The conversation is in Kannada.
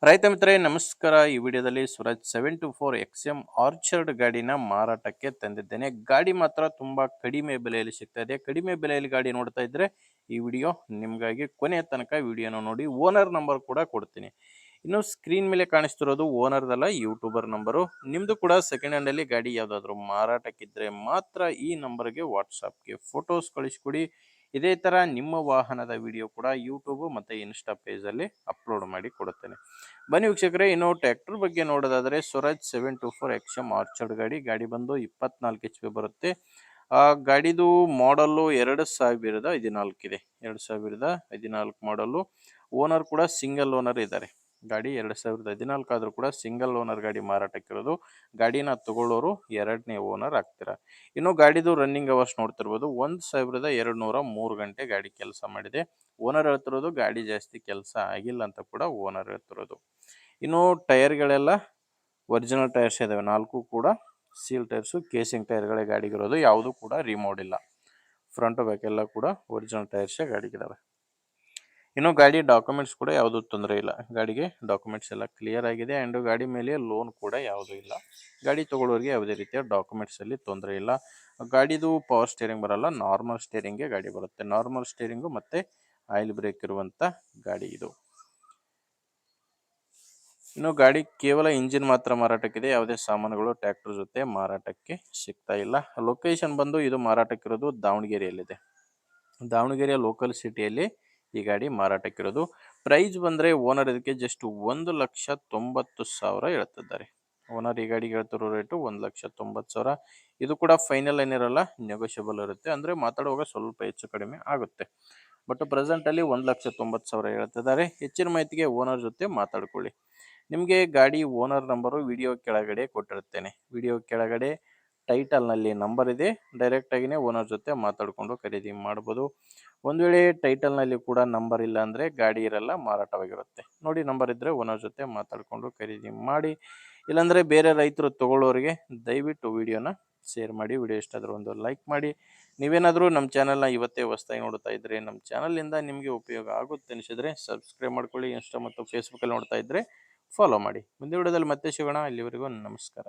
ರೈತ ಮಿತ್ರರೇ ನಮಸ್ಕಾರ. ಈ ವಿಡಿಯೋದಲ್ಲಿ ಸ್ವರಾಜ್ 724 XM ಆರ್ಚರ್ಡ್ ಗಾಡಿನ ಮಾರಾಟಕ್ಕೆ ತಂದಿದ್ದೇನೆ. ಗಾಡಿ ಮಾತ್ರ ತುಂಬಾ ಕಡಿಮೆ ಬೆಲೆಯಲ್ಲಿ ಸಿಗ್ತಾ ಇದೆ. ಕಡಿಮೆ ಬೆಲೆಯಲ್ಲಿ ಗಾಡಿ ನೋಡ್ತಾ ಇದ್ರೆ ಈ ವಿಡಿಯೋ ನಿಮ್ಗಾಗಿ ಕೊನೆಯ ತನಕ ವಿಡಿಯೋನ ನೋಡಿ. ಓನರ್ ನಂಬರ್ ಕೂಡ ಕೊಡ್ತೀನಿ. ಇನ್ನು ಸ್ಕ್ರೀನ್ ಮೇಲೆ ಕಾಣಿಸ್ತಿರೋದು ಓನರ್ದಲ್ಲ, ಯೂಟ್ಯೂಬರ್ ನಂಬರು. ನಿಮ್ದು ಕೂಡ ಸೆಕೆಂಡ್ ಹ್ಯಾಂಡ್ ಅಲ್ಲಿ ಗಾಡಿ ಯಾವ್ದಾದ್ರು ಮಾರಾಟಕ್ಕಿದ್ರೆ ಮಾತ್ರ ಈ ನಂಬರ್ಗೆ ವಾಟ್ಸಾಪ್ಗೆ ಫೋಟೋಸ್ ಕಳಿಸ್ಕೊಡಿ. ಇದೇ ತರ ನಿಮ್ಮ ವಾಹನದ ವಿಡಿಯೋ ಕೂಡ ಯೂಟ್ಯೂಬ್ ಮತ್ತೆ ಇನ್ಸ್ಟಾ ಪೇಜ್ ಅಲ್ಲಿ ಅಪ್ಲೋಡ್ ಮಾಡಿ ಕೊಡುತ್ತೇನೆ. ಬನ್ನಿ ವೀಕ್ಷಕರೇ, ಇನ್ನು ಟ್ರ್ಯಾಕ್ಟರ್ ಬಗ್ಗೆ ನೋಡೋದಾದ್ರೆ ಸ್ವರಾಜ್ 724 XM ಆರ್ಚರ್ಡ್ ಗಾಡಿ ಬಂದು 24 HP ಬರುತ್ತೆ. ಆ ಗಾಡಿದು ಮಾಡಲ್ಲು 2014 ಇದೆ. 2014 ಮಾಡಲ್ಲು. ಓನರ್ ಕೂಡ ಸಿಂಗಲ್ ಓನರ್ ಇದ್ದಾರೆ. ಗಾಡಿ 2014 ಆದ್ರೂ ಕೂಡ ಸಿಂಗಲ್ ಓನರ್ ಗಾಡಿ ಮಾರಾಟಕ್ಕಿರೋದು. ಗಾಡಿನ ತಗೊಳ್ಳೋರು ಎರಡನೇ ಓನರ್ ಆಗ್ತೀರಾ. ಇನ್ನು ಗಾಡಿದು ರನ್ನಿಂಗ್ ಅವರ್ಸ್ ನೋಡ್ತಿರ್ಬೋದು, 1203 ಗಂಟೆ ಗಾಡಿ ಕೆಲಸ ಮಾಡಿದೆ. ಓನರ್ ಹೇಳ್ತಿರೋದು ಗಾಡಿ ಜಾಸ್ತಿ ಕೆಲಸ ಆಗಿಲ್ಲ ಅಂತ ಕೂಡ ಓನರ್ ಹೇಳ್ತಿರೋದು. ಇನ್ನು ಟೈರ್ಗಳೆಲ್ಲ ಒರಿಜಿನಲ್ ಟೈರ್ಸ್ ಇದಾವೆ. 4 ಕೂಡ ಸೀಲ್ ಟೈರ್ಸು, ಕೇಸಿಂಗ್ ಟೈರ್ಗಳೇ ಗಾಡಿಗಿರೋದು. ಯಾವುದು ಕೂಡ ರಿಮೋಡ್ ಇಲ್ಲ. ಫ್ರಂಟ್ ಬ್ಯಾಕ್ ಎಲ್ಲ ಕೂಡ ಒರಿಜಿನಲ್ ಟೈರ್ಸೇ ಗಾಡಿಗಿದಾವೆ. ಇನ್ನು ಗಾಡಿ ಡಾಕ್ಯುಮೆಂಟ್ಸ್ ಕೂಡ ಯಾವುದೂ ತೊಂದರೆ ಇಲ್ಲ. ಗಾಡಿಗೆ ಡಾಕ್ಯುಮೆಂಟ್ಸ್ ಎಲ್ಲ ಕ್ಲಿಯರ್ ಆಗಿದೆ. ಆ್ಯಂಡ್ ಗಾಡಿ ಮೇಲೆ ಲೋನ್ ಕೂಡ ಯಾವುದೂ ಇಲ್ಲ. ಗಾಡಿ ತಗೊಳ್ಳೋರಿಗೆ ಯಾವುದೇ ರೀತಿಯ ಡಾಕ್ಯುಮೆಂಟ್ಸ್ ಅಲ್ಲಿ ತೊಂದರೆ ಇಲ್ಲ. ಗಾಡಿದು ಪವರ್ ಸ್ಟೇರಿಂಗ್ ಬರಲ್ಲ, ನಾರ್ಮಲ್ ಸ್ಟೇರಿಂಗ್ಗೆ ಗಾಡಿ ಬರುತ್ತೆ. ನಾರ್ಮಲ್ ಸ್ಟೇರಿಂಗು ಮತ್ತೆ ಆಯಿಲ್ ಬ್ರೇಕ್ ಇರುವಂತ ಗಾಡಿ ಇದು. ಇನ್ನು ಗಾಡಿ ಕೇವಲ ಇಂಜಿನ್ ಮಾತ್ರ ಮಾರಾಟಕ್ಕಿದೆ. ಯಾವುದೇ ಸಾಮಾನುಗಳು ಟ್ರ್ಯಾಕ್ಟರ್ ಜೊತೆ ಮಾರಾಟಕ್ಕೆ ಸಿಗ್ತಾ ಇಲ್ಲ. ಲೊಕೇಶನ್ ಬಂದು ಇದು ಮಾರಾಟಕ್ಕಿರೋದು ದಾವಣಗೆರೆಯಲ್ಲಿದೆ. ದಾವಣಗೆರೆಯ ಲೋಕಲ್ ಸಿಟಿಯಲ್ಲಿ ಈ ಗಾಡಿ ಮಾರಾಟಕ್ಕಿರೋದು. ಪ್ರೈಸ್ ಬಂದ್ರೆ ಓನರ್ ಇದಕ್ಕೆ ಜಸ್ಟ್ 1,90,000 ಹೇಳ್ತಿದ್ದಾರೆ. ಓನರ್ ಈ ಗಾಡಿಗೆ ಹೇಳ್ತಿರೋ ರೇಟು 1,90,000. ಇದು ಕೂಡ ಫೈನಲ್ ಏನಿರಲ್ಲ, ನೆಗೋಷಿಯಬಲ್ ಇರುತ್ತೆ. ಅಂದ್ರೆ ಮಾತಾಡುವಾಗ ಸ್ವಲ್ಪ ಹೆಚ್ಚು ಕಡಿಮೆ ಆಗುತ್ತೆ. ಬಟ್ ಪ್ರೆಸೆಂಟ್ ಅಲ್ಲಿ 1,90,000 ಹೇಳ್ತಿದ್ದಾರೆ. ಹೆಚ್ಚಿನ ಮಾಹಿತಿಗೆ ಓನರ್ ಜೊತೆ ಮಾತಾಡ್ಕೊಳ್ಳಿ. ನಿಮಗೆ ಗಾಡಿ ಓನರ್ ನಂಬರು ವಿಡಿಯೋ ಕೆಳಗಡೆ ಕೊಟ್ಟಿರ್ತೇನೆ. ವಿಡಿಯೋ ಕೆಳಗಡೆ ಟೈಟಲ್ನಲ್ಲಿ ನಂಬರ್ ಇದೆ. ಡೈರೆಕ್ಟ್ ಆಗಿನೇ ಓನರ್ ಜೊತೆ ಮಾತಾಡಿಕೊಂಡು ಖರೀದಿ ಮಾಡ್ಬೋದು. ಒಂದು ವೇಳೆ ಟೈಟಲ್ನಲ್ಲಿ ಕೂಡ ನಂಬರ್ ಇಲ್ಲ ಅಂದರೆ ಗಾಡಿ ಇರಲ್ಲ, ಮಾರಾಟವಾಗಿರುತ್ತೆ. ನೋಡಿ, ನಂಬರ್ ಇದ್ದರೆ ಓನರ್ ಜೊತೆ ಮಾತಾಡಿಕೊಂಡು ಖರೀದಿ ಮಾಡಿ. ಇಲ್ಲಾಂದರೆ ಬೇರೆ ರೈತರು ತಗೊಳ್ಳೋರಿಗೆ ದಯವಿಟ್ಟು ವಿಡಿಯೋನ ಶೇರ್ ಮಾಡಿ. ವಿಡಿಯೋ ಇಷ್ಟ ಆದರೂ ಒಂದು ಲೈಕ್ ಮಾಡಿ. ನೀವೇನಾದರೂ ನಮ್ಮ ಚಾನಲ್ನ ಇವತ್ತೇ ಹೊಸದಾಗಿ ನೋಡ್ತಾ ಇದ್ದರೆ, ನಮ್ಮ ಚಾನಲಿಂದ ನಿಮಗೆ ಉಪಯೋಗ ಆಗುತ್ತೆ ಅನಿಸಿದರೆ ಸಬ್ಸ್ಕ್ರೈಬ್ ಮಾಡ್ಕೊಳ್ಳಿ. ಇನ್ಸ್ಟಾ ಮತ್ತು ಫೇಸ್ಬುಕ್ಕಲ್ಲಿ ನೋಡ್ತಾ ಇದ್ದರೆ ಫಾಲೋ ಮಾಡಿ. ಮುಂದಿನ ವಿಡಿಯೋದಲ್ಲಿ ಮತ್ತೆ ಸಿಗೋಣ. ಇಲ್ಲಿವರೆಗೂ ನಮಸ್ಕಾರ.